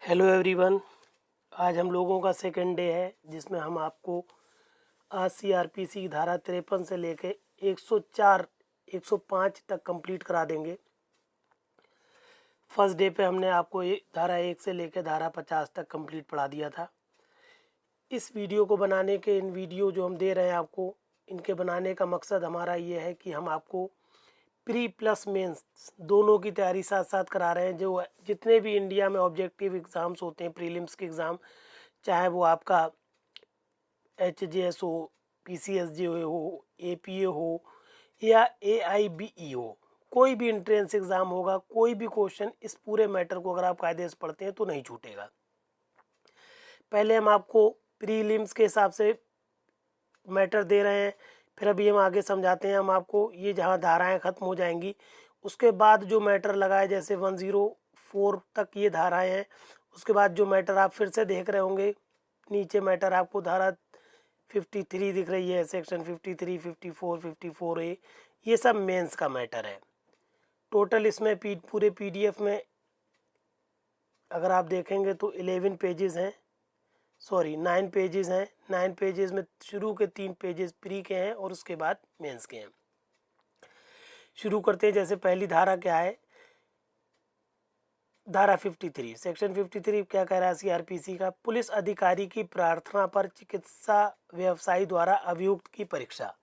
Hello everyone. आज हम लोगों का सेकंड डे है जिसमें हम आपको आज सीआरपीसी की धारा 53 से लेके 104 105 तक कंप्लीट करा देंगे। फर्स्ट डे पे हमने आपको धारा 1 से लेके धारा 50 तक कंप्लीट पढ़ा दिया था। इस वीडियो को बनाने के इन वीडियो जो हम दे रहे हैं आपको, इनके बनाने का मकसद हमारा ये है कि हम आपको प्री प्लस मेंस दोनों की तैयारी साथ साथ करा रहे हैं। जो जितने भी इंडिया में ऑब्जेक्टिव एग्ज़ाम्स होते हैं, प्रीलिम्स के एग्ज़ाम, चाहे वो आपका HJS हो, PCSJ हो, APA हो या AIBE हो, कोई भी इंट्रेंस एग्ज़ाम होगा, कोई भी क्वेश्चन इस पूरे मैटर को अगर आप कायदे से पढ़ते हैं तो नहीं छूटेगा। पहले हम आपको प्रीलिम्स के हिसाब से मैटर दे रहे हैं, फिर अभी हम आगे समझाते हैं हम आपको। ये जहाँ धाराएं ख़त्म हो जाएंगी उसके बाद जो मैटर लगा है, जैसे 104 तक ये धाराएं हैं, उसके बाद जो मैटर आप फिर से देख रहे होंगे, नीचे मैटर आपको धारा 53 दिख रही है, सेक्शन 53, 54, 54A, ये सब मेंस का मैटर है। टोटल इसमें पूरे PDF में अगर आप देखेंगे तो 11 पेजेस हैं, सॉरी 9 पेजेस हैं। 9 पेजेस में शुरू के 3 पेजेस प्री के हैं और उसके बाद मेंस के हैं। शुरू करते हैं। जैसे पहली धारा क्या है, धारा 53, सेक्शन 53 क्या कह रहा है सीआरपीसी का, पुलिस अधिकारी की प्रार्थना पर चिकित्सा व्यवसायी द्वारा अभियुक्त की परीक्षा।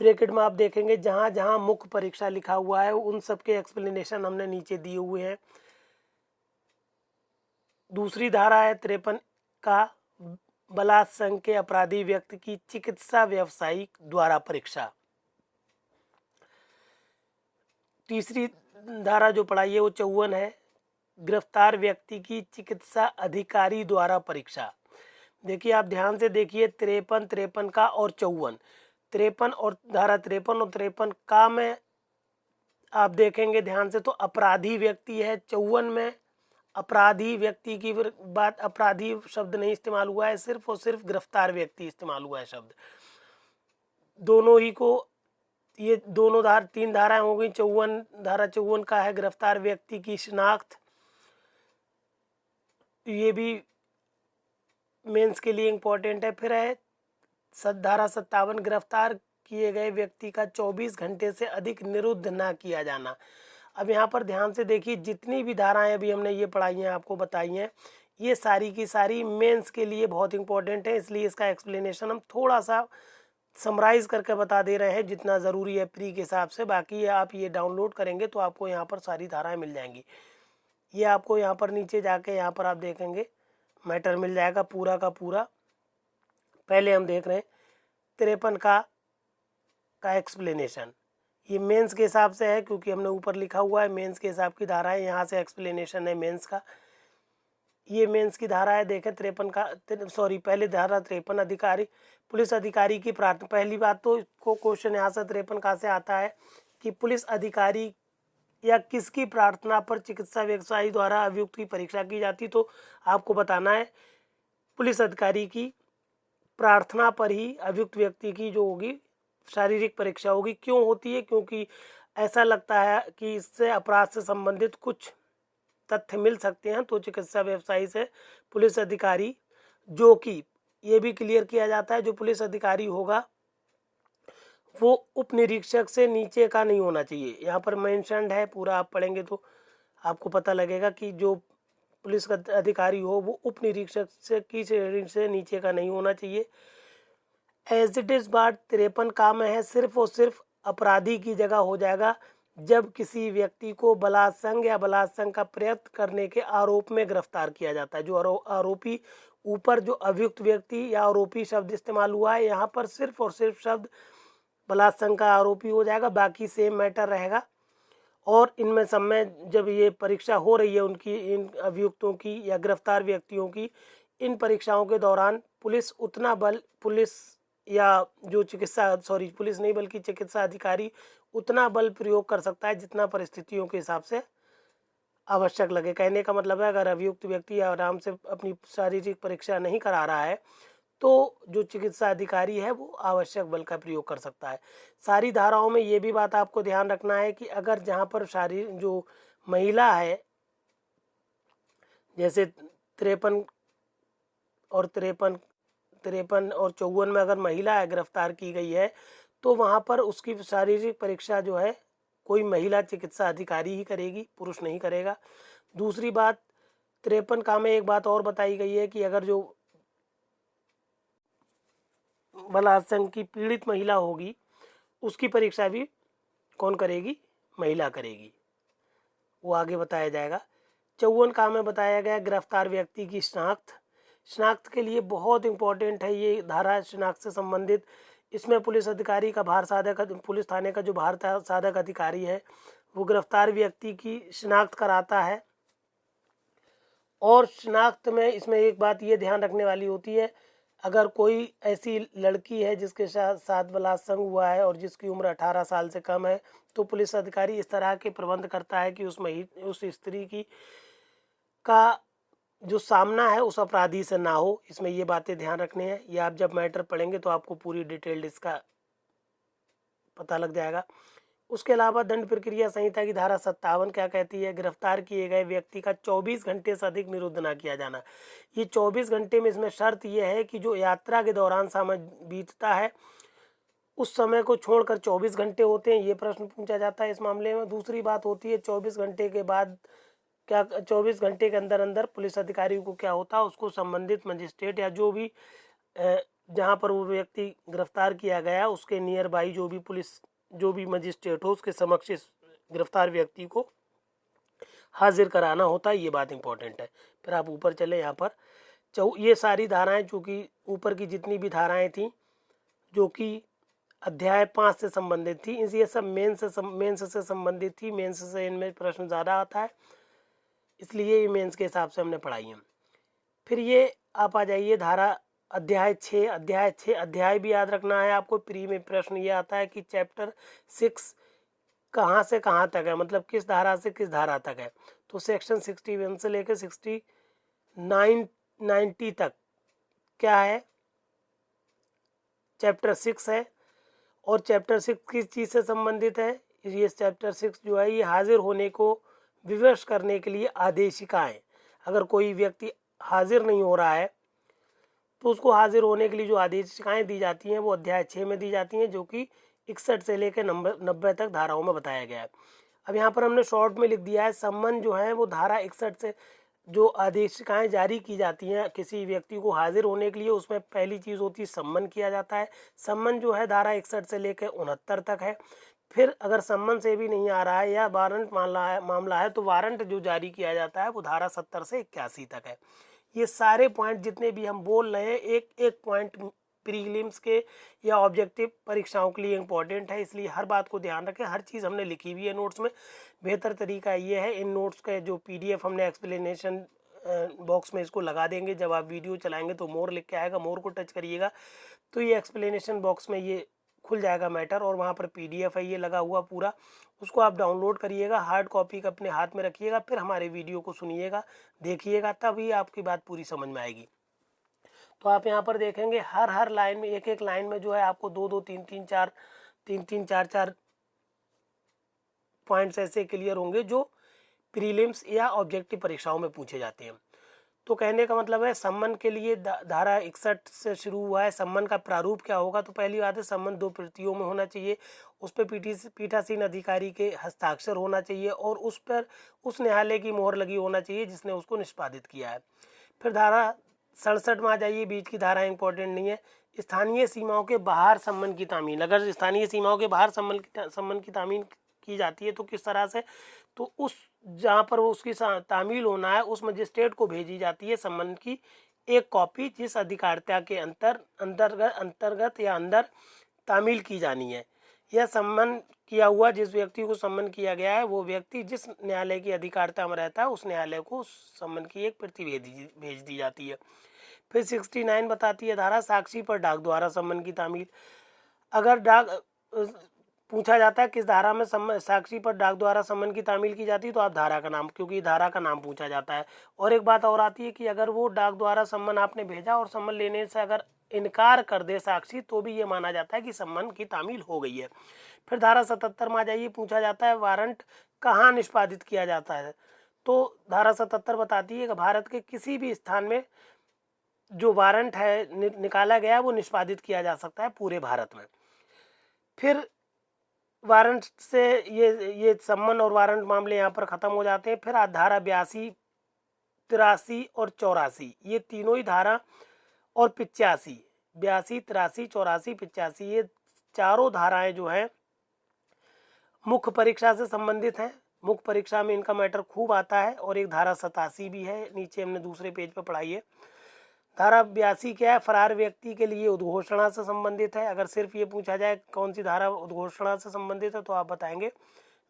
ब्रैकेट में आप देखेंगे जहाँ जहाँ मुख्य परीक्षा लिखा हुआ है उन सब के एक्सप्लेनेशन हमने नीचे दिए हुए हैं। दूसरी धारा है 53 का, बलात्संग के अपराधी व्यक्ति की चिकित्सा व्यवसायी द्वारा परीक्षा। तीसरी धारा जो पढ़ाई है वो 54 है, गिरफ्तार व्यक्ति की चिकित्सा अधिकारी द्वारा परीक्षा। देखिए आप ध्यान से देखिए, 53, 53 का और 54, 53 और धारा 53 और 53 का में आप देखेंगे ध्यान से तो अपराधी व्यक्ति है। 54 में अपराधी व्यक्ति की बात, अपराधी शब्द नहीं इस्तेमाल हुआ है, सिर्फ और सिर्फ गिरफ्तार व्यक्ति इस्तेमाल हुआ है शब्द। दोनों ही को, ये दोनों तीन धाराएं हो गई। 54 धारा 54 का है गिरफ्तार व्यक्ति की शिनाख्त, ये भी मेंस के लिए इम्पोर्टेंट है। फिर है धारा 57, गिरफ्तार किए गए व्यक्ति का 24 घंटे से अधिक निरुद्ध ना किया जाना। अब यहाँ पर ध्यान से देखिए, जितनी भी धाराएं अभी हमने ये पढ़ाई हैं, आपको बताई हैं, ये सारी की सारी मेंस के लिए बहुत इंपॉर्टेंट है, इसलिए इसका एक्सप्लेनेशन हम थोड़ा सा समराइज करके बता दे रहे हैं जितना ज़रूरी है प्री के हिसाब से। बाकी आप ये डाउनलोड करेंगे तो आपको यहाँ पर सारी धाराएं मिल जाएंगी। ये आपको यहाँ पर नीचे जाके यहाँ पर आप देखेंगे मैटर मिल जाएगा पूरा का पूरा। पहले हम देख रहे हैं 53 का एक्सप्लेनेशन। ये मेंस के हिसाब से है क्योंकि हमने ऊपर लिखा हुआ है मेंस के हिसाब की धारा है, यहाँ से एक्सप्लेनेशन है मेंस का। ये मेंस की धारा है, देखें 53 का, सॉरी पहले धारा 53, अधिकारी पुलिस अधिकारी की प्रार्थना। पहली बात तो को क्वेश्चन यहाँ से 53 का से आता है कि पुलिस अधिकारी या किसकी प्रार्थना पर चिकित्सा व्यवसायी द्वारा अभियुक्त की परीक्षा की जाती, तो आपको बताना है पुलिस अधिकारी की प्रार्थना पर ही अभियुक्त व्यक्ति की जो होगी शारीरिक परीक्षा होगी। क्यों होती है? क्योंकि ऐसा लगता है कि इससे अपराध से संबंधित कुछ तथ्य मिल सकते हैं, तो चिकित्सा व्यवसायी से पुलिस अधिकारी, जो कि ये भी क्लियर किया जाता है जो पुलिस अधिकारी होगा वो उप निरीक्षक से नीचे का नहीं होना चाहिए। यहाँ पर मेंशन्ड है पूरा, आप पढ़ेंगे तो आपको पता लगेगा कि जो पुलिस का अधिकारी हो वो उप निरीक्षक से की श्रेणी से नीचे का नहीं होना चाहिए। एज इट इज़ बात 53 का में है, सिर्फ और सिर्फ अपराधी की जगह हो जाएगा जब किसी व्यक्ति को बलात्संग या बलात्संग का प्रयत्न करने के आरोप में गिरफ्तार किया जाता है। जो आरोपी, ऊपर जो अभियुक्त व्यक्ति या आरोपी शब्द इस्तेमाल हुआ है, यहाँ पर सिर्फ और सिर्फ शब्द बलात्संग का आरोपी हो जाएगा, बाकी सेम मैटर रहेगा। और इनमें सब में जब ये परीक्षा हो रही है उनकी, इन अभियुक्तों की या गिरफ्तार व्यक्तियों की, इन परीक्षाओं के दौरान पुलिस उतना बल, पुलिस या जो चिकित्सा, सॉरी पुलिस नहीं बल्कि चिकित्सा अधिकारी उतना बल प्रयोग कर सकता है जितना परिस्थितियों के हिसाब से आवश्यक लगे। कहने का मतलब है अगर अभियुक्त व्यक्ति आराम से अपनी शारीरिक परीक्षा नहीं करा रहा है तो जो चिकित्सा अधिकारी है वो आवश्यक बल का प्रयोग कर सकता है। सारी धाराओं में ये भी बात आपको ध्यान रखना है कि अगर जहाँ पर शारीरिक जो महिला है, जैसे 53 और 54 में अगर महिला गिरफ्तार की गई है तो वहाँ पर उसकी शारीरिक परीक्षा जो है कोई महिला चिकित्सा अधिकारी ही करेगी, पुरुष नहीं करेगा। दूसरी बात, 53 का में एक बात और बताई गई है कि अगर जो बलात्संग की पीड़ित महिला होगी उसकी परीक्षा भी कौन करेगी? महिला करेगी, वो आगे बताया जाएगा। 54 का में बताया गया गिरफ्तार व्यक्ति की शनाख्त के लिए बहुत इंपॉर्टेंट है ये धारा, शनाख्त से संबंधित। इसमें पुलिस अधिकारी का भार साधक, पुलिस थाने का जो भार साधक अधिकारी है वो गिरफ्तार व्यक्ति की शनाख्त कराता है। और शनाख्त में इसमें एक बात ये ध्यान रखने वाली होती है, अगर कोई ऐसी लड़की है जिसके साथ बलात्संग हुआ है और जिसकी उम्र 18 साल से कम है तो पुलिस अधिकारी इस तरह के प्रबंध करता है कि उस स्त्री की का जो सामना है उस अपराधी से ना हो। इसमें ये बातें ध्यान रखनी है। ये आप जब मैटर पढ़ेंगे तो आपको पूरी डिटेल्ड इसका पता लग जाएगा। उसके अलावा दंड प्रक्रिया संहिता की धारा 57 क्या कहती है? गिरफ्तार किए गए व्यक्ति का 24 घंटे से अधिक निरुद्ध ना किया जाना। ये 24 घंटे में इसमें शर्त यह है कि जो यात्रा के दौरान समय बीतता है उस समय को छोड़कर 24 घंटे होते हैं, ये प्रश्न पूछा जाता है इस मामले में। दूसरी बात होती है 24 घंटे के बाद क्या, 24 घंटे के अंदर अंदर पुलिस अधिकारी को क्या होता है, उसको संबंधित मजिस्ट्रेट या जो भी जहाँ पर वो व्यक्ति गिरफ्तार किया गया उसके नियर बाई जो भी मजिस्ट्रेट हो उसके समक्ष इस गिरफ्तार व्यक्ति को हाजिर कराना होता है। ये बात इंपॉर्टेंट है। फिर आप ऊपर चले, यहाँ पर ये सारी धाराएं, चूँकि ऊपर की जितनी भी धाराएं थी जो कि अध्याय 5 से संबंधित थी, ये सब मेंस से संबंधित थी। मेंस से इनमें प्रश्न ज़्यादा आता है, इसलिए ये मेंस के हिसाब से हमने पढ़ाई है। फिर ये आप आ जाइए धारा अध्याय 6। अध्याय भी याद रखना है आपको। प्री में प्रश्न ये आता है कि चैप्टर 6 कहाँ से कहाँ तक है, मतलब किस धारा से किस धारा तक है। तो सेक्शन 61 से लेकर 90 तक क्या है? चैप्टर 6 है। और चैप्टर 6 किस चीज़ से संबंधित है? ये चैप्टर 6 जो है ये हाजिर होने को विवश करने के लिए आदेशिकाएं। अगर कोई व्यक्ति हाजिर नहीं हो रहा है तो उसको हाजिर होने के लिए जो आदेशिकाएं दी जाती हैं वो अध्याय 6 में दी जाती हैं, जो कि 61 से लेकर 90 तक धाराओं में बताया गया है। अब यहाँ पर हमने शॉर्ट में लिख दिया है, सम्मन जो है वो धारा 61 से जो आदेशिकाएं जारी की जाती हैं किसी व्यक्ति को हाजिर होने के लिए, उसमें पहली चीज़ होती है सम्मन किया जाता है। सम्मन जो है धारा 61 से लेकर 69 तक है। फिर अगर सम्मन से भी नहीं आ रहा है या वारंट मामला है तो वारंट जो जारी किया जाता है वो धारा 70 से 81 तक है। ये सारे पॉइंट जितने भी हम बोल रहे हैं, एक एक पॉइंट प्रीलिम्स के या ऑब्जेक्टिव परीक्षाओं के लिए इम्पोर्टेंट है, इसलिए हर बात को ध्यान रखें। हर चीज़ हमने लिखी हुई है नोट्स में। बेहतर तरीका ये है, इन नोट्स का जो PDF हमने एक्सप्लेनेशन बॉक्स में इसको लगा देंगे। जब आप वीडियो चलाएंगे तो मोर लिख के आएगा, मोर को टच करिएगा तो ये एक्सप्लेनेशन बॉक्स में ये खुल जाएगा मैटर, और वहाँ पर PDF है ये लगा हुआ पूरा, उसको आप डाउनलोड करिएगा। हार्ड कॉपी का अपने हाथ में रखिएगा, फिर हमारे वीडियो को सुनिएगा, देखिएगा, तभी आपकी बात पूरी समझ में आएगी। तो आप यहाँ पर देखेंगे हर लाइन में, एक एक लाइन में जो है आपको 2-2, 3-3, 4 पॉइंट्स ऐसे क्लियर होंगे जो प्रीलिम्स या ऑब्जेक्टिव परीक्षाओं में पूछे जाते हैं। तो कहने का मतलब है सम्मन के लिए धारा 61 से शुरू हुआ है। सम्मन का प्रारूप क्या होगा? तो पहली बात है सम्मन 2 प्रतियों में होना चाहिए, उस पर पीठासीन अधिकारी के हस्ताक्षर होना चाहिए और उस पर उस न्यायालय की मोहर लगी होना चाहिए जिसने उसको निष्पादित किया है। फिर धारा 67 में आ जाइए, बीच की धारा इंपॉर्टेंट नहीं है। स्थानीय सीमाओं के बाहर सम्मन की तामील, अगर स्थानीय सीमाओं के बाहर सम्मन की तामील की जाती है तो किस तरह से? तो उस जहाँ पर वो उसकी तामील होना है उस मजिस्ट्रेट को भेजी जाती है सम्मन की एक कॉपी, जिस अधिकारिता के अंतर्गत या अंदर तामील की जानी है। यह सम्मन किया हुआ जिस व्यक्ति को सम्मन किया गया है वो व्यक्ति जिस न्यायालय की अधिकारिता में रहता है उस न्यायालय को उस सम्मन की एक प्रति भेज दी जाती है। फिर 69 बताती है धारा साक्षी पर डाक द्वारा सम्मन की तामील। अगर पूछा जाता है किस धारा में साक्षी पर डाक द्वारा सम्मन की तामील की जाती है तो आप धारा का नाम, क्योंकि धारा का नाम पूछा जाता है। और एक बात और आती है कि अगर वो डाक द्वारा सम्मन आपने भेजा और सम्मन लेने से अगर इनकार कर दे साक्षी तो भी ये माना जाता है कि सम्मन की तामील हो गई है। फिर धारा 77 में आ जाइए, पूछा जाता है वारंट कहाँ निष्पादित किया जाता है। तो धारा 77 बताती है कि भारत के किसी भी स्थान में जो वारंट है निकाला गया वो निष्पादित किया जा सकता है पूरे भारत में। फिर वारंट से ये सम्मन और वारंट मामले यहाँ पर ख़त्म हो जाते हैं। फिर धारा 82, 83 और 84 ये तीनों ही धारा और 85, 82, 83, 84, 85 ये चारों धाराएं जो है मुख्य परीक्षा से संबंधित हैं। मुख्य परीक्षा में इनका मैटर खूब आता है। और एक धारा 87 भी है, नीचे हमने दूसरे पेज पर पढ़ाई है। धारा 82 क्या है? फरार व्यक्ति के लिए उद्घोषणा से संबंधित है। अगर सिर्फ ये पूछा जाए कौन सी धारा उद्घोषणा से संबंधित है तो आप बताएंगे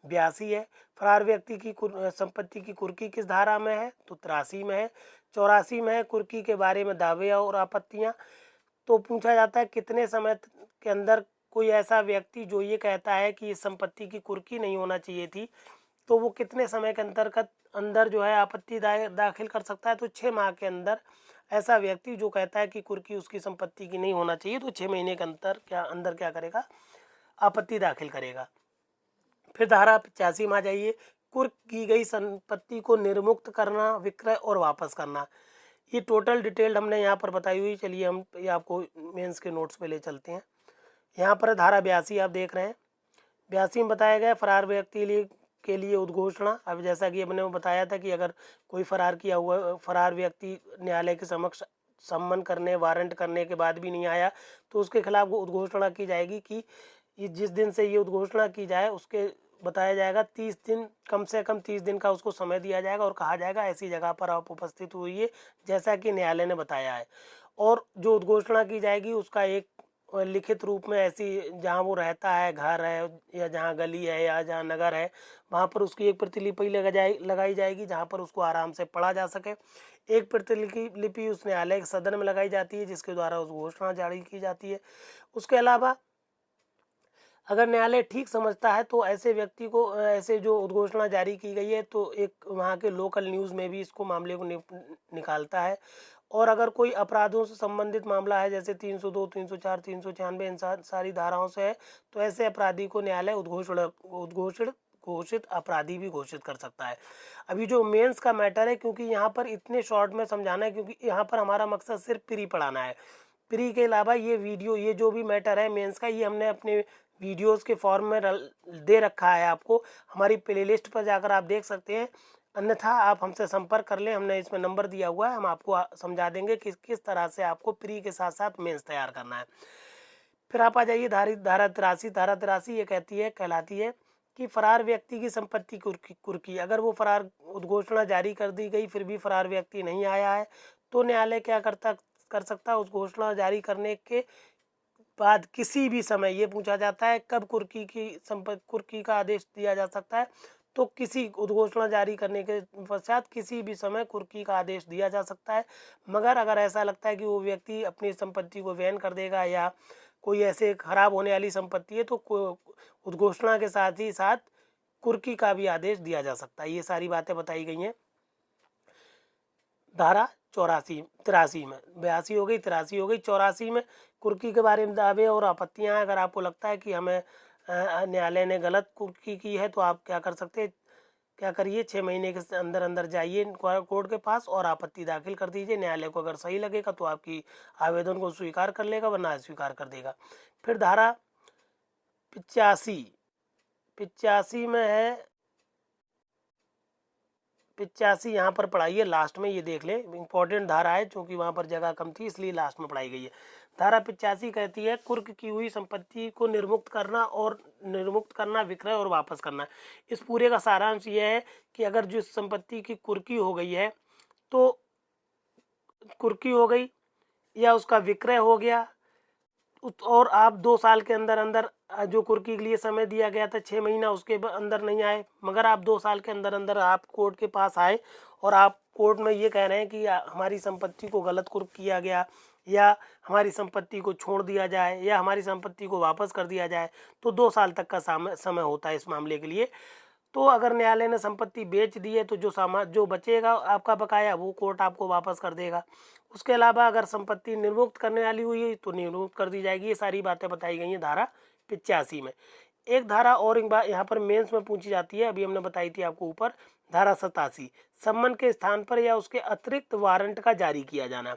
82 है। फरार व्यक्ति की संपत्ति की कुर्की किस धारा में है? तो 83 में है। 84 में है कुर्की के बारे में दावे और आपत्तियां। तो पूछा जाता है कितने समय के अंदर कोई ऐसा व्यक्ति जो ये कहता है कि इस संपत्ति की कुर्की नहीं होना चाहिए थी, तो वो कितने समय के अंदर जो है आपत्ति दाखिल कर सकता है? तो 6 माह के अंदर ऐसा व्यक्ति जो कहता है कि कुर्की उसकी संपत्ति की नहीं होना चाहिए तो 6 महीने के अंदर क्या करेगा? आपत्ति दाखिल करेगा। फिर धारा 85 में आ जाइए। कुर्क की गई संपत्ति को निर्मुक्त करना, विक्रय और वापस करना। ये टोटल डिटेल्ड हमने यहाँ पर बताई हुई। चलिए हम ये आपको मेंस के नोट्स पे ले चलते हैं। यहाँ पर धारा 82 आप देख रहे हैं। 82 में बताया गया फरार व्यक्ति के लिए उद्घोषणा। अब जैसा कि हमने बताया था कि अगर कोई फरार व्यक्ति न्यायालय के समक्ष सम्मन करने, वारंट करने के बाद भी नहीं आया तो उसके खिलाफ वो उद्घोषणा की जाएगी कि ये जिस दिन से ये उद्घोषणा की जाए उसके बताया जाएगा 30 दिन, कम से कम 30 दिन का उसको समय दिया जाएगा और कहा जाएगा ऐसी जगह पर आप उपस्थित हुई जैसा कि न्यायालय ने बताया है। और जो उद्घोषणा की जाएगी उसका एक लिखित रूप में ऐसी जहाँ वो रहता है, घर है या जहाँ गली है या जहाँ नगर है, वहाँ पर उसकी एक प्रतिलिपि लगाई जाएगी जहाँ पर उसको आराम से पढ़ा जा सके। एक प्रतिलिपि उस न्यायालय के सदन में लगाई जाती है जिसके द्वारा उस घोषणा जारी की जाती है। उसके अलावा अगर न्यायालय ठीक समझता है तो ऐसे व्यक्ति को ऐसे जो उद्घोषणा जारी की गई है तो एक वहाँ के लोकल न्यूज़ में भी इसको मामले को निकालता है। और अगर कोई अपराधों से संबंधित मामला है जैसे 302, 304, 396 इन सारी धाराओं से है तो ऐसे अपराधी को न्यायालय घोषित अपराधी भी घोषित कर सकता है। अभी जो मेंस का मैटर है, क्योंकि यहाँ पर इतने शॉर्ट में समझाना है क्योंकि यहाँ पर हमारा मकसद सिर्फ प्री पढ़ाना है। प्री के अलावा ये वीडियो, ये जो भी मैटर है मेंस का, ये हमने अपने वीडियोस के फॉर्म में दे रखा है। आपको हमारी प्लेलिस्ट पर जाकर आप देख सकते हैं, अन्यथा आप हमसे संपर्क कर लें। हमने इसमें नंबर दिया हुआ है, हम आपको समझा देंगे कि किस तरह से आपको प्री के साथ साथ मेंस तैयार करना है। फिर आप आ जाइए धारा 83। धारा 83 ये कहलाती है कि फरार व्यक्ति की संपत्ति कुर्की। अगर वो फरार उद्घोषणा जारी कर दी गई फिर भी फरार व्यक्ति नहीं आया है तो न्यायालय क्या कर सकता है? उस घोषणा जारी करने के बाद किसी भी समय, ये पूछा जाता है कब कुर्की का आदेश दिया जा सकता है, तो किसी उद्घोषणा जारी करने के पश्चात किसी भी समय कुर्की का आदेश दिया जा सकता है। मगर अगर ऐसा लगता है कि वो व्यक्ति अपनी संपत्ति को वहन कर देगा या कोई ऐसे खराब होने वाली संपत्ति है तो उद्घोषणा के साथ ही साथ कुर्की का भी आदेश दिया जा सकता है। ये सारी बातें बताई गई हैं धारा 83 में। 82 हो गई, 83 हो गई। 84 में कुर्की के बारे में दावे और आपत्तियां। अगर आपको लगता है कि हमें न्यायालय ने गलत कुर्की की है तो आप क्या करिए 6 महीने के अंदर जाइए कोर्ट के पास और आपत्ति दाखिल कर दीजिए। न्यायालय को अगर सही लगेगा तो आपकी आवेदन को स्वीकार कर लेगा, वरना अस्वीकार कर देगा। फिर धारा 85 में है, 85 यहाँ पर पढ़ाई है लास्ट में, ये देख ले, इंपॉर्टेंट धारा है क्योंकि वहाँ पर जगह कम थी इसलिए लास्ट में पढ़ाई गई है। धारा 85 कहती है कुर्क की हुई संपत्ति को निर्मुक्त करना, विक्रय और वापस करना। इस पूरे का सारांश ये है कि अगर जिस संपत्ति की कुर्की हो गई है तो कुर्की हो गई या उसका विक्रय हो गया और आप 2 साल के अंदर जो कुर्की के लिए समय दिया गया था 6 महीना उसके अंदर नहीं आए, मगर आप 2 साल के अंदर आप कोर्ट के पास आए और आप कोर्ट में ये कह रहे हैं कि हमारी संपत्ति को गलत कुर्क किया गया या हमारी संपत्ति को छोड़ दिया जाए या हमारी संपत्ति को वापस कर दिया जाए, तो 2 साल तक का समय होता है इस मामले के लिए। तो अगर न्यायालय ने संपत्ति बेच दी है तो जो बचेगा आपका बकाया वो कोर्ट आपको वापस कर देगा। उसके अलावा अगर संपत्ति निर्मुक्त करने वाली हुई है तो निर्मुक्त कर दी जाएगी। ये सारी बातें बताई गई हैं धारा 85 में। एक धारा और यहाँ पर मेंस में पूछी जाती है, अभी हमने बताई थी आपको ऊपर, धारा 87 सम्मन के स्थान पर या उसके अतिरिक्त वारंट का जारी किया जाना।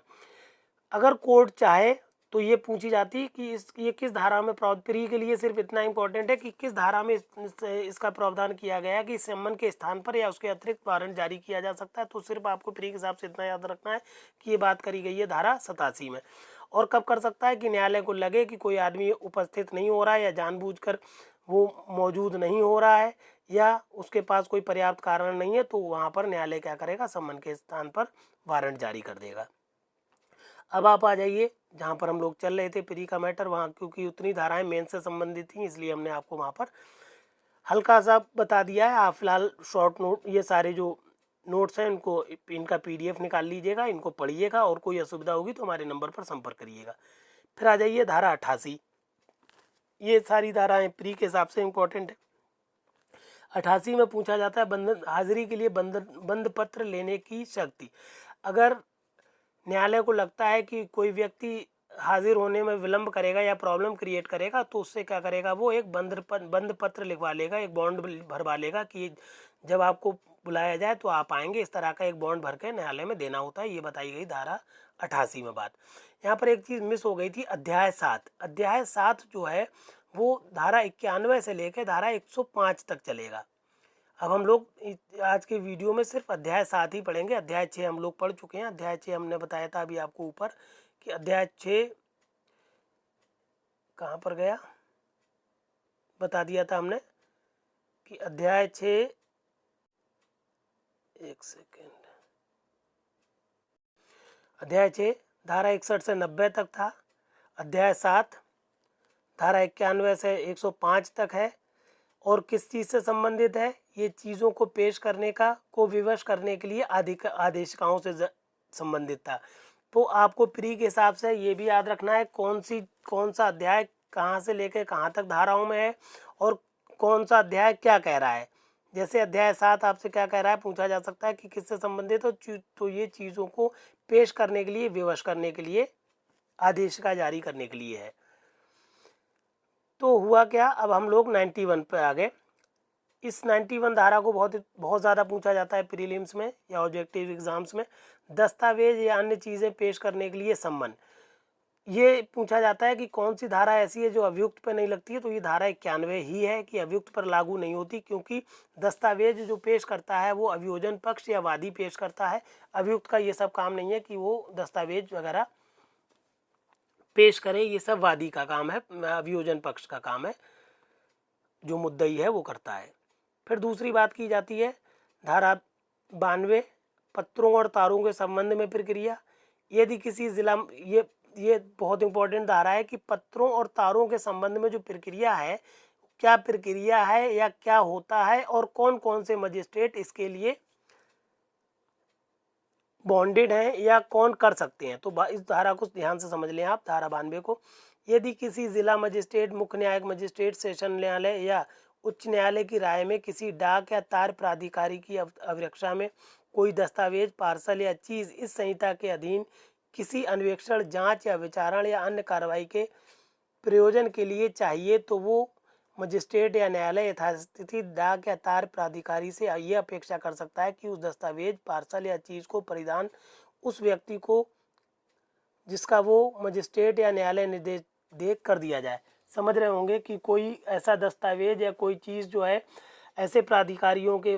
अगर कोर्ट चाहे तो ये पूछी जाती है कि ये किस धारा में प्री के लिए सिर्फ इतना इंपॉर्टेंट है कि किस धारा में इसका प्रावधान किया गया है कि सम्मन के स्थान पर या उसके अतिरिक्त वारंट जारी किया जा सकता है। तो सिर्फ आपको प्री के हिसाब से इतना याद रखना है कि ये बात करी गई है धारा 87 में। और कब कर सकता है कि न्यायालय को लगे कि कोई आदमी उपस्थित नहीं हो रहा है या जानबूझकर वो मौजूद नहीं हो रहा है या उसके पास कोई पर्याप्त कारण नहीं है, तो वहाँ पर न्यायालय क्या करेगा, सम्मन के स्थान पर वारंट जारी कर देगा। अब आप आ जाइए जहाँ पर हम लोग चल रहे थे प्री का मैटर, वहाँ क्योंकि उतनी धाराएं मेन से संबंधित थी इसलिए हमने आपको वहाँ पर हल्का सा बता दिया है। आप फिलहाल शॉर्ट नोट, ये सारे जो नोट्स हैं इनको, इनका PDF निकाल लीजिएगा, इनको पढ़िएगा और कोई असुविधा होगी तो हमारे नंबर पर संपर्क करिएगा। फिर आ जाइए धारा 88। ये सारी धाराएं प्री के हिसाब से इम्पोर्टेंट है। 88 में पूछा जाता है बंधन हाजिरी के लिए बंद पत्र लेने की शक्ति। अगर न्यायालय को लगता है कि कोई व्यक्ति हाजिर होने में विलंब करेगा या प्रॉब्लम क्रिएट करेगा तो उससे क्या करेगा, वो एक बंद पत्र लिखवा लेगा, एक बॉन्ड भरवा लेगा कि जब आपको बुलाया जाए तो आप आएंगे। इस तरह का एक बॉन्ड भर के न्यायालय में देना होता है। ये बताई गई धारा 88 में बात। यहाँ पर एक चीज़ मिस हो गई थी, अध्याय 7। अध्याय 7 जो है वो धारा 91 से लेकर धारा 105 तक चलेगा। अब हम लोग आज के वीडियो में सिर्फ अध्याय 7 ही पढ़ेंगे। अध्याय 6 हम लोग पढ़ चुके हैं। अध्याय 6 हमने बताया था अभी आपको ऊपर कि अध्याय 6 कहाँ पर गया, बता दिया था हमने कि अध्याय 6, एक सेकेंड, अध्याय 6 धारा 61 से 90 तक था। अध्याय 7 धारा 91 से 105 तक है और किस चीज़ से संबंधित है, ये चीज़ों को पेश करने को विवश करने के लिए आदेशिकाओं से संबंधित था। तो आपको प्री के हिसाब से ये भी याद रखना है कौन सा अध्याय कहाँ से लेकर कहाँ तक धाराओं में है और कौन सा अध्याय क्या कह रहा है। जैसे अध्याय 7 आपसे क्या कह रहा है, पूछा जा सकता है कि किससे संबंधित हो, तो ये चीज़ों को पेश करने के लिए, विवश करने के लिए, आदेशिका जारी करने के लिए है। तो हुआ क्या, अब हम लोग 91 पे आ गए। इस 91 धारा को बहुत ज़्यादा पूछा जाता है प्रीलिम्स में या ऑब्जेक्टिव एग्जाम्स में। दस्तावेज या अन्य चीज़ें पेश करने के लिए सम्मन, ये पूछा जाता है कि कौन सी धारा ऐसी है जो अभियुक्त पर नहीं लगती है। तो ये धारा 91 ही है कि अभियुक्त पर लागू नहीं होती, क्योंकि दस्तावेज जो पेश करता है वो अभियोजन पक्ष या वादी पेश करता है। अभियुक्त का ये सब काम नहीं है कि वो दस्तावेज वगैरह पेश करे, ये सब वादी का काम है, अभियोजन पक्ष का काम है, जो मुद्दई है वो करता है। फिर दूसरी बात की जाती है धारा 92 पत्रों और तारों के संबंध में प्रक्रिया। यदि किसी जिला, ये बहुत इंपॉर्टेंट धारा है कि पत्रों और तारों के संबंध में जो प्रक्रिया है, क्या प्रक्रिया है या क्या होता है और कौन कौन से मजिस्ट्रेट इसके लिए बॉन्डेड हैं या कौन कर सकते हैं। तो इस धारा को ध्यान से समझ लें आप, धारा 92 को। यदि किसी जिला मजिस्ट्रेट, मुख्य न्यायिक मजिस्ट्रेट, सेशन न्यायालय या उच्च न्यायालय की राय में किसी डाक या तार प्राधिकारी की अभिरक्षा में कोई दस्तावेज, पार्सल या चीज़ इस संहिता के अधीन किसी अन्वेषण, जांच या विचारण या अन्य कार्रवाई के प्रयोजन के लिए चाहिए, तो वो मजिस्ट्रेट या न्यायालय यथास्थिति डाक या तार प्राधिकारी से यह अपेक्षा कर सकता है कि उस दस्तावेज, पार्सल या चीज़ को परिधान उस व्यक्ति को जिसका वो मजिस्ट्रेट या न्यायालय निर्देश देख कर दिया जाए। समझ रहे होंगे कि कोई ऐसा दस्तावेज या कोई चीज़ जो है ऐसे प्राधिकारियों के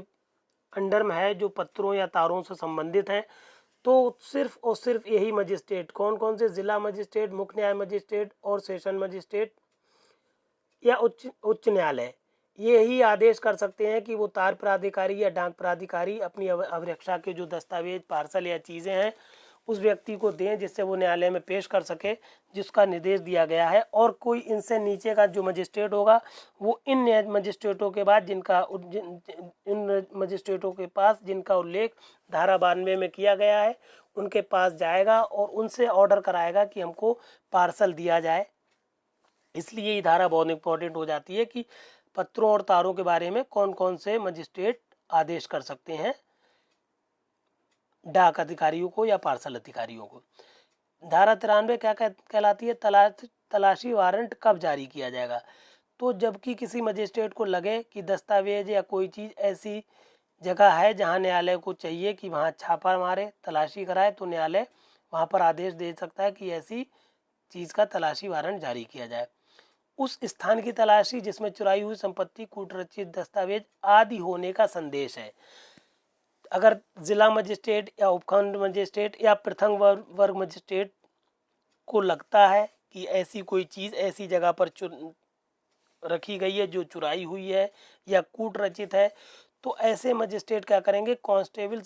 अंडर में है जो पत्रों या तारों से संबंधित है, तो सिर्फ और सिर्फ यही मजिस्ट्रेट, कौन कौन से, जिला मजिस्ट्रेट, मुख्य न्याय मजिस्ट्रेट और सेशन मजिस्ट्रेट या उच्च न्यायालय, ये ही आदेश कर सकते हैं कि वो तार प्राधिकारी या डाक प्राधिकारी अपनी अभिरक्षा के जो दस्तावेज, पार्सल या चीज़ें हैं उस व्यक्ति को दें जिससे वो न्यायालय में पेश कर सके, जिसका निर्देश दिया गया है। और कोई इनसे नीचे का जो मजिस्ट्रेट होगा वो इन मजिस्ट्रेटों के बाद इन मजिस्ट्रेटों के पास जिनका उल्लेख धारा 92 में किया गया है उनके पास जाएगा और उनसे ऑर्डर कराएगा कि हमको पार्सल दिया जाए। इसलिए ये धारा बहुत इंपॉर्टेंट हो जाती है कि पत्रों और तारों के बारे में कौन कौन से मजिस्ट्रेट आदेश कर सकते हैं डाक अधिकारियों को या पार्सल अधिकारियों को। धारा 93 क्या कहलाती है, तलाशी वारंट कब जारी किया जाएगा। तो जबकि किसी मजिस्ट्रेट को लगे कि दस्तावेज या कोई चीज़ ऐसी जगह है जहां न्यायालय को चाहिए कि वहां छापा मारे, तलाशी कराए, तो न्यायालय वहां पर आदेश दे सकता है कि ऐसी चीज़ का तलाशी वारंट जारी किया जाए। उस स्थान की तलाशी जिसमें चुराई हुई संपत्ति, कूटरचित दस्तावेज आदि होने का संदेश है। अगर जिला मजिस्ट्रेट या उपखंड मजिस्ट्रेट या प्रथम वर्ग मजिस्ट्रेट को लगता है कि ऐसी कोई चीज़ ऐसी जगह पर रखी गई है जो चुराई हुई है या कूट रचित है, तो ऐसे मजिस्ट्रेट क्या करेंगे, कांस्टेबल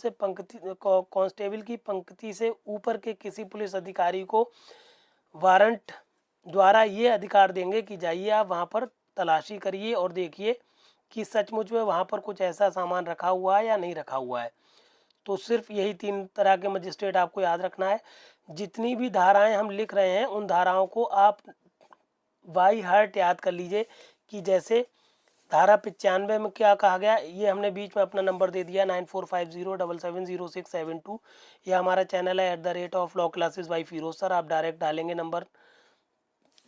की पंक्ति से ऊपर के किसी पुलिस अधिकारी को वारंट द्वारा ये अधिकार देंगे कि जाइए आप वहाँ पर तलाशी करिए और देखिए कि सचमुच में वहाँ पर कुछ ऐसा सामान रखा हुआ है या नहीं रखा हुआ है। तो सिर्फ यही 3 तरह के मजिस्ट्रेट आपको याद रखना है। जितनी भी धाराएं हम लिख रहे हैं उन धाराओं को आप बाई हार्ट याद कर लीजिए कि जैसे धारा 95 में क्या कहा गया, ये हमने बीच में अपना नंबर दे दिया 9450770672। ये हमारा चैनल है @law classes by Firoz sir. आप डायरेक्ट डालेंगे नंबर,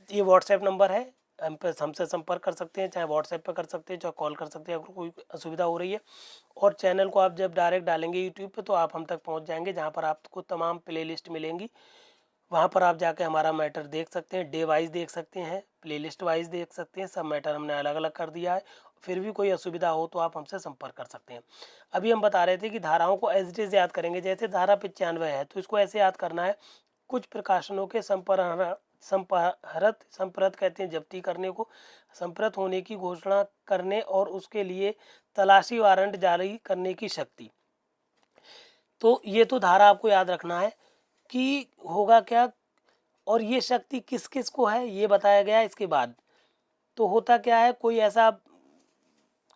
ये व्हाट्सएप नंबर है, हम पे हमसे संपर्क कर सकते हैं, चाहे व्हाट्सएप पे कर सकते हैं, चाहे कॉल कर सकते हैं अगर कोई असुविधा हो रही है। और चैनल को आप जब डायरेक्ट डालेंगे यूट्यूब पे तो आप हम तक पहुंच जाएंगे, जहां पर आपको तमाम प्लेलिस्ट मिलेंगी। वहाँ पर आप जाके हमारा मैटर देख सकते हैं, डे वाइज देख सकते हैं, प्लेलिस्ट वाइज देख सकते हैं, सब मैटर हमने अलग अलग कर दिया है। फिर भी कोई असुविधा हो तो आप हमसे संपर्क कर सकते हैं। अभी हम बता रहे थे कि धाराओं को एज इट इज़ याद करेंगे। जैसे धारा 95 है तो इसको ऐसे याद करना है, कुछ प्रकाशनों के संपहरत कहते हैं जब्ती करने को, संप्रत होने की घोषणा करने और उसके लिए तलाशी वारंट जारी करने की शक्ति। तो ये तो धारा आपको याद रखना है कि होगा क्या, और ये शक्ति किस किस को है ये बताया गया है। इसके बाद तो होता क्या है,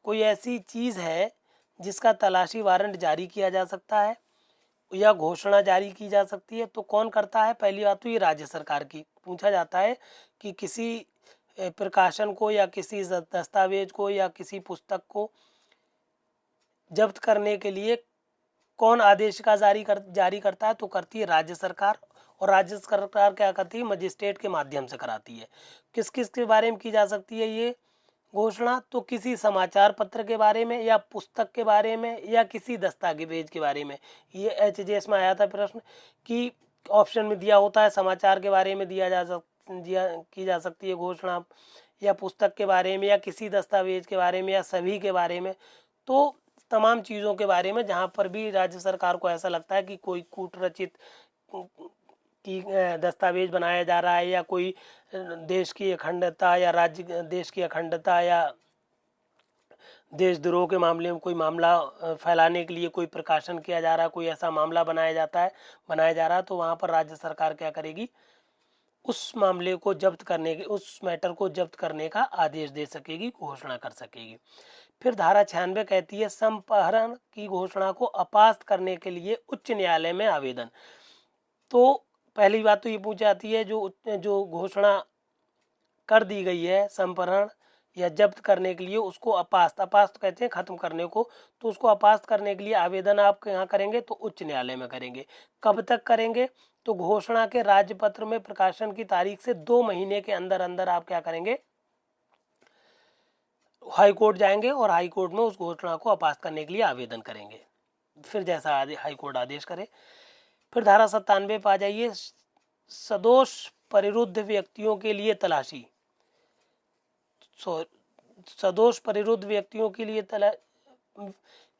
कोई ऐसी चीज़ है जिसका तलाशी वारंट जारी किया जा सकता है या घोषणा जारी की जा सकती है, तो कौन करता है? पहली बात तो ये राज्य सरकार की पूछा जाता है कि किसी प्रकाशन को या किसी दस्तावेज को या किसी पुस्तक को जब्त करने के लिए कौन आदेश का जारी करता है, तो करती है राज्य सरकार। और राज्य सरकार क्या करती है? मजिस्ट्रेट के माध्यम से कराती है। किस किस के बारे में की जा सकती है ये घोषणा? तो किसी समाचार पत्र के बारे में या पुस्तक के बारे में या किसी दस्तावेज के बारे में। ये HJS में आया था प्रश्न कि ऑप्शन में दिया होता है समाचार के बारे में की जा सकती है घोषणा, या पुस्तक के बारे में या किसी दस्तावेज के बारे में या सभी के बारे में। तो तमाम चीज़ों के बारे में जहाँ पर भी राज्य सरकार को ऐसा लगता है कि कोई कूटरचित की दस्तावेज बनाया जा रहा है या कोई देश की अखंडता या देश की अखंडता या देशद्रोह के मामले में कोई मामला फैलाने के लिए कोई प्रकाशन किया जा रहा है, कोई ऐसा मामला बनाया जा रहा है, तो वहाँ पर राज्य सरकार क्या करेगी? उस मामले को जब्त करने के, उस मैटर को जब्त करने का आदेश दे सकेगी, घोषणा कर सकेगी। फिर धारा 96 कहती है संपहरण की घोषणा को अपास्त करने के लिए उच्च न्यायालय में आवेदन। तो पहली बात तो ये पूछ जाती है, जो घोषणा कर दी गई है संपहरण या जब्त करने के लिए, उसको अपास्त कहते हैं खत्म करने को। तो उसको अपास्त करने के लिए आवेदन आप यहाँ करेंगे तो उच्च न्यायालय में करेंगे। कब तक करेंगे? तो घोषणा के राज्यपत्र में प्रकाशन की तारीख से 2 महीने के अंदर अंदर आप क्या करेंगे? हाई कोर्ट जाएंगे और हाई कोर्ट में उस घोषणा को अपास्त करने के लिए आवेदन करेंगे, फिर जैसा हाई कोर्ट आदेश करे। फिर धारा 97 पे आ जाइए, सदोष परिरुद्ध व्यक्तियों के लिए तलाशी। सदोष परिरुद्ध व्यक्तियों के लिए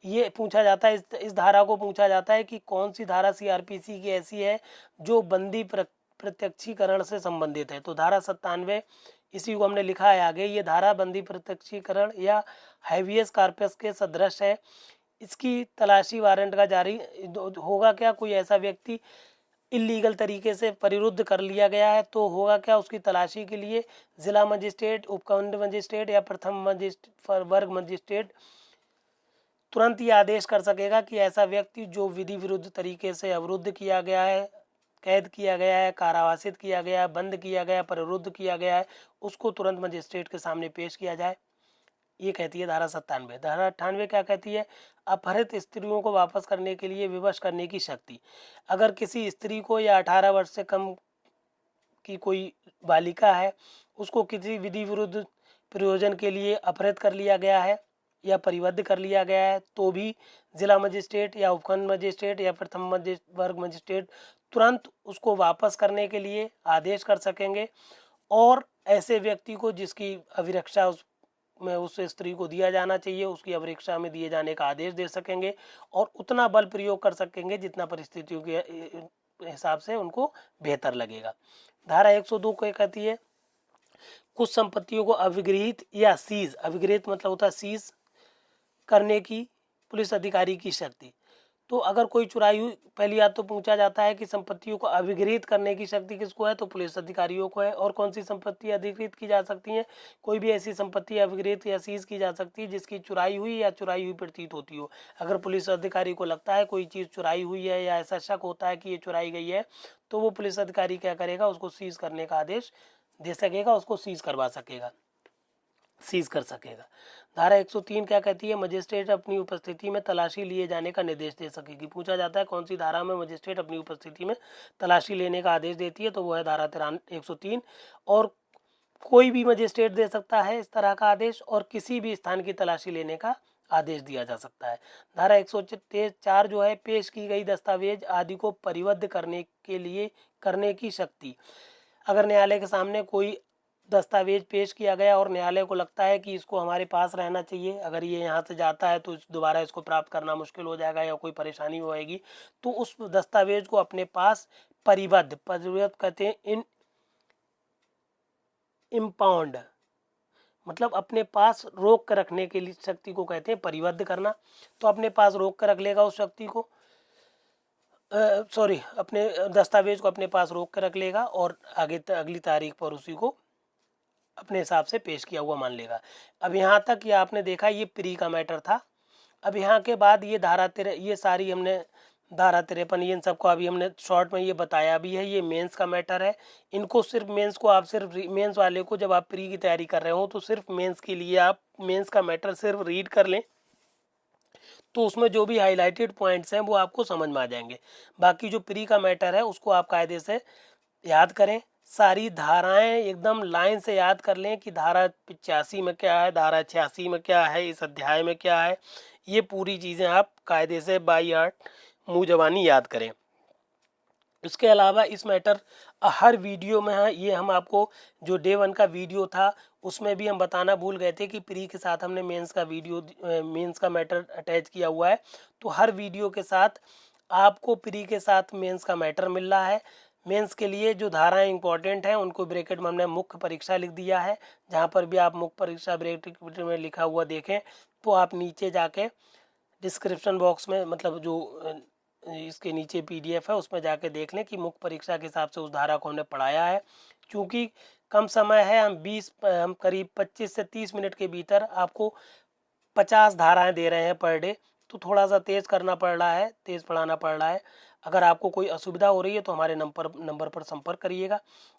ये पूछा जाता है, इस धारा को पूछा जाता है कि कौन सी धारा CRPC की ऐसी है जो बंदी प्रत्यक्षीकरण से संबंधित है। तो धारा 97 इसी को हमने लिखा है आगे, ये धारा बंदी प्रत्यक्षीकरण या हैवियस कार्पस के सदृश है। इसकी तलाशी वारंट का जारी होगा क्या? कोई ऐसा व्यक्ति इलीगल तरीके से परिरुद्ध कर लिया गया है तो होगा क्या? उसकी तलाशी के लिए जिला मजिस्ट्रेट, उपखंड मजिस्ट्रेट या प्रथम वर्ग मजिस्ट्रेट तुरंत ये आदेश कर सकेगा कि ऐसा व्यक्ति जो विधि विरुद्ध तरीके से अवरुद्ध किया गया है, कैद किया गया है, कारावासित किया गया है, बंद किया गया, परिरुद्ध किया गया है, उसको तुरंत मजिस्ट्रेट के सामने पेश किया जाए। ये कहती है धारा 97। धारा 98 क्या कहती है? अपहृत स्त्रियों को वापस करने के लिए विवश करने की शक्ति। अगर किसी स्त्री को या 18 वर्ष से कम की कोई बालिका है, उसको किसी विधि विरुद्ध प्रयोजन के लिए अपहृत कर लिया गया है या परिबद्ध कर लिया गया है तो भी जिला मजिस्ट्रेट या उपखंड मजिस्ट्रेट या प्रथम वर्ग मजिस्ट्रेट तुरंत उसको वापस करने के लिए आदेश कर सकेंगे। और ऐसे व्यक्ति को जिसकी अभिरक्षा में उस स्त्री को दिया जाना चाहिए उसकी अभिरक्षा में दिए जाने का आदेश दे सकेंगे और उतना बल प्रयोग कर सकेंगे जितना परिस्थितियों के हिसाब से उनको बेहतर लगेगा। धारा 102 को कहती है कुछ संपत्तियों को अविगृहित या सीज, अविगृहित मतलब होता है सीज करने की पुलिस अधिकारी की शक्ति। तो अगर कोई चुराई हुई, पहली बात तो पूछा जाता है कि संपत्तियों को अविगृहित करने की शक्ति किसको है, तो पुलिस अधिकारियों को है। और कौन सी संपत्ति अधिकृत की जा सकती है, कोई भी ऐसी संपत्ति अविगृहित या सीज की जा सकती है जिसकी चुराई हुई या चुराई हुई प्रतीत होती हो। अगर पुलिस अधिकारी को लगता है कोई चीज़ चुराई हुई है या ऐसा शक होता है कि ये चुराई गई है तो वो पुलिस अधिकारी क्या करेगा, उसको सीज करने का आदेश दे सकेगा, उसको सीज करवा सकेगा, सीज कर सकेगा। धारा 103 क्या कहती है, मजिस्ट्रेट अपनी उपस्थिति में तलाशी लिए जाने का निर्देश दे सकेगी। पूछा जाता है कौन सी धारा में मजिस्ट्रेट अपनी उपस्थिति में तलाशी लेने का आदेश देती है, तो वो है धारा 103। और कोई भी मजिस्ट्रेट दे सकता है इस तरह का आदेश और किसी भी स्थान की तलाशी लेने का आदेश दिया जा सकता है। धारा 104 जो है, पेश की गई दस्तावेज आदि को परिबद्ध करने के लिए करने की शक्ति। अगर न्यायालय के सामने कोई दस्तावेज पेश किया गया और न्यायालय को लगता है कि इसको हमारे पास रहना चाहिए, अगर ये यहाँ से जाता है तो दोबारा इसको प्राप्त करना मुश्किल हो जाएगा या कोई परेशानी होएगी, तो उस दस्तावेज को अपने पास परिबद्ध, परिबद्ध कहते हैं इन इम्पाउंड, मतलब अपने पास रोक कर रखने के लिए शक्ति को कहते हैं परिबद्ध करना। तो अपने पास रोक कर रख लेगा उस शक्ति को, अपने दस्तावेज को अपने पास रोक कर रख लेगा और आगे अगली तारीख पर उसी को अपने हिसाब से पेश किया हुआ मान लेगा। अब यहाँ तक ये आपने देखा ये प्री का मैटर था। अब यहाँ के बाद ये धारा ये सारी हमने धारा 53 ये इन सबको अभी हमने शॉर्ट में ये बताया भी है, ये मेंस का मैटर है। इनको सिर्फ मेंस को आप सिर्फ मेंस वाले को जब आप प्री की तैयारी कर रहे हो तो सिर्फ मेंस के लिए आप मेंस का मैटर सिर्फ रीड कर लें, तो उसमें जो भी हाईलाइटेड पॉइंट्स हैं वो आपको समझ में आ जाएंगे। बाकी जो प्री का मैटर है उसको आप कायदे से याद करें, सारी धाराएं एकदम लाइन से याद कर लें कि धारा 85 में क्या है, धारा 86 में क्या है, इस अध्याय में क्या है, ये पूरी चीज़ें आप कायदे से बाई हार्ट मुँह ज़बानी याद करें। इसके अलावा इस मैटर हर वीडियो में है, ये हम आपको जो डे 1 का वीडियो था उसमें भी हम बताना भूल गए थे कि प्री के साथ हमने मेंस का वीडियो मेंस का मैटर अटैच किया हुआ है। तो हर वीडियो के साथ आपको प्री के साथ मेंस का मैटर मिल रहा है। मेंस के लिए जो धाराएं इंपॉर्टेंट हैं उनको ब्रैकेट में हमने मुख्य परीक्षा लिख दिया है। जहाँ पर भी आप मुख्य परीक्षा ब्रैकेट में लिखा हुआ देखें तो आप नीचे जाके डिस्क्रिप्शन बॉक्स में, मतलब जो इसके नीचे PDF है उसमें जाके देख लें कि मुख्य परीक्षा के हिसाब से उस धारा को हमने पढ़ाया है। क्योंकि कम समय है, हम करीब 25 से 30 मिनट के भीतर आपको 50 धाराएं दे रहे हैं पर डे, तो थोड़ा सा तेज़ करना पड़ रहा है, तेज़ पढ़ाना पड़ रहा है। अगर आपको कोई असुविधा हो रही है तो हमारे नंबर पर संपर्क करिएगा।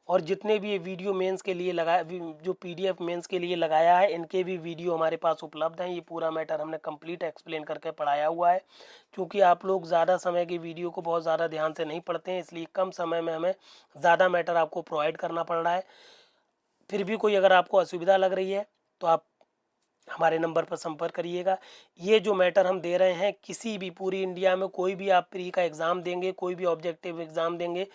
और जितने भी ये वीडियो मेंस के लिए लगाया, जो PDF मेंस के लिए लगाया है, इनके भी वीडियो हमारे पास उपलब्ध हैं। ये पूरा मैटर हमने कंप्लीट एक्सप्लेन करके पढ़ाया हुआ है। क्योंकि आप लोग ज़्यादा समय की वीडियो को बहुत ज़्यादा ध्यान से नहीं पढ़ते हैं, इसलिए कम समय में हमें ज़्यादा मैटर आपको प्रोवाइड करना पड़ रहा है। फिर भी कोई अगर आपको असुविधा लग रही है तो आप हमारे नंबर पर संपर्क करिएगा। ये जो मैटर हम दे रहे हैं, किसी भी पूरी इंडिया में कोई भी आप प्री का एग्ज़ाम देंगे, कोई भी ऑब्जेक्टिव एग्ज़ाम देंगे,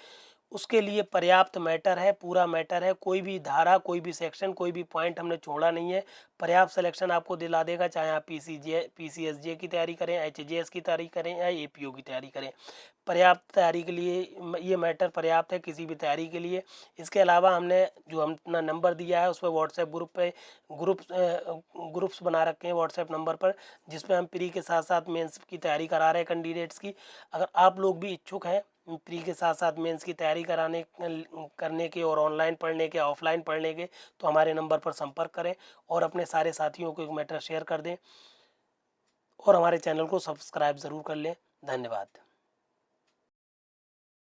उसके लिए पर्याप्त मैटर है, पूरा मैटर है। कोई भी धारा, कोई भी सेक्शन, कोई भी पॉइंट हमने छोड़ा नहीं है। पर्याप्त सिलेक्शन आपको दिला देगा, चाहे आप PCSJ की तैयारी करें, HJS की तैयारी करें या APO की तैयारी करें। पर्याप्त तैयारी के लिए ये मैटर पर्याप्त है किसी भी तैयारी के लिए। इसके अलावा हमने जो अपना नंबर दिया है उस पर व्हाट्सएप ग्रुप पे ग्रुप्स बना रखे हैं व्हाट्सएप नंबर पर, जिसमें हम प्री के साथ साथ मेंस की तैयारी करा रहे हैं कैंडिडेट्स की। अगर आप लोग भी इच्छुक हैं प्री के साथ साथ मेंस की तैयारी करने के और ऑनलाइन पढ़ने के, ऑफलाइन पढ़ने के, तो हमारे नंबर पर संपर्क करें और अपने सारे साथियों को एक मैटर शेयर कर दें और हमारे चैनल को सब्सक्राइब ज़रूर कर लें। धन्यवाद।